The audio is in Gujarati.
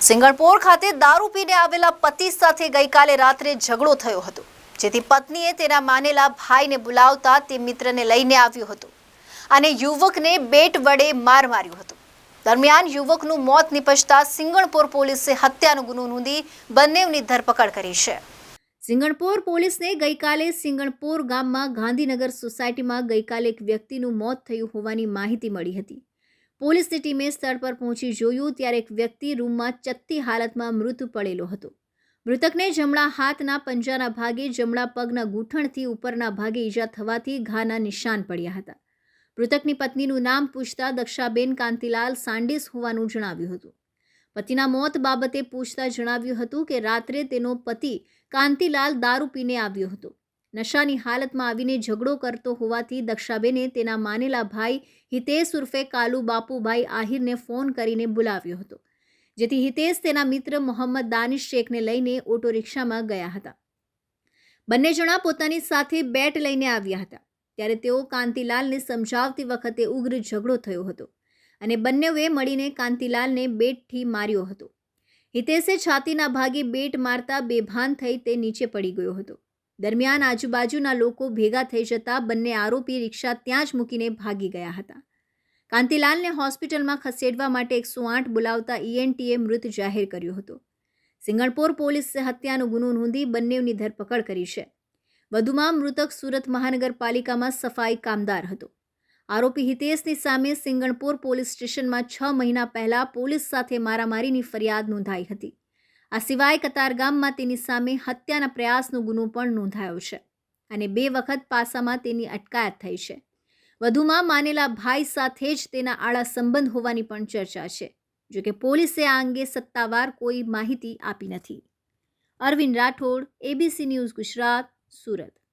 સિંગણપોર ખાતે દારૂ પીને આવેલા પતિ સાથે ગઈકાલે રાત્રે ઝઘડો થયો હતો, જેથી પત્નીએ તેના માનેલા ભાઈને બોલાવતા તે મિત્રને લઈને આવ્યો હતો અને યુવકને બેટ વડે માર માર્યો હતો। દરમિયાન યુવકનું મોત નિપજતા સિંગણપોર પોલીસે હત્યાનો ગુનો નોંધી બંનેની ધરપકડ કરી છે। સિંગણપોર પોલીસને ગઈકાલે સિંગણપોર ગામમાં ગાંધીનગર સોસાયટીમાં ગઈકાલે એક વ્યક્તિનું મોત થયું હોવાની માહિતી મળી હતી। પોલીસની ટીમે સ્થળ પર પહોંચી જોયું ત્યારે એક વ્યક્તિ રૂમમાં ચત્તી હાલતમાં મૃત પડેલો હતો। મૃતકને જમણા હાથના પંજાના ભાગે, જમણા પગના ગૂંઠણથી ઉપરના ભાગે ઈજા થવાથી ઘાના નિશાન પડ્યા હતા। મૃતકની પત્નીનું નામ પૂછતા દક્ષાબેન કાંતિલાલ સાંડીસ હોવાનું જણાવ્યું હતું। પતિના મોત બાબતે પૂછતા જણાવ્યું હતું કે રાત્રે તેનો પતિ કાંતિલાલ દારૂ પીને આવ્યો હતો। નશાની હાલતમાં આવીને ઝઘડો કરતો હોવાથી દક્ષાબેને તેના માનેલા ભાઈ હિતેશ ઉર્ફે કાલુ બાપુભાઈ આહિરને ફોન કરીને બોલાવ્યો હતો, જેથી હિતેશ તેના મિત્ર મોહમ્મદ દાનિશ શેખને લઈને ઓટો રિક્ષામાં ગયા હતા। બંને જણા પોતાની સાથે બેટ લઈને આવ્યા હતા, ત્યારે તેઓ કાંતિલાલને સમજાવતી વખતે ઉગ્ર ઝઘડો થયો હતો અને બંનેએ મળીને કાંતિલાલને બેટથી માર્યો હતો। હિતેશે છાતીના ભાગે બેટ મારતા બેભાન થઈ તે નીચે પડી ગયો હતો। દરમિયાન આજુબાજુના લોકો ભેગા થઈ જતા બંને આરોપી રિક્ષા ત્યાં જ મૂકીને ભાગી ગયા હતા। કાંતિલાલને હોસ્પિટલમાં ખસેડવા માટે 108 બોલાવતા ઈએનટીએ મૃત જાહેર કર્યો હતો। સિંગણપોર પોલીસે હત્યાનો ગુનો નોંધી બંનેની ધરપકડ કરી છે। વધુમાં મૃતક સુરત મહાનગરપાલિકામાં સફાઈ કામદાર હતો। આરોપી હિતેશની સામે સિંગણપોર પોલીસ સ્ટેશનમાં 6 મહિના પહેલા પોલીસ સાથે મારામારીની ફરિયાદ નોંધાઈ હતી। આ સિવાય કતારગામમાં તેની સામે હત્યાના પ્રયાસનો ગુનો પણ નોંધાયો છે અને 2 વખત પાસામાં તેની અટકાયત થઈ છે। વધુમાં માનેલા ભાઈ સાથે જ તેના આડા સંબંધ હોવાની પણ ચર્ચા છે, જોકે પોલીસે આ અંગે સત્તાવાર કોઈ માહિતી આપી નથી। Arvind Rathod, ABC news Gujarat, Surat.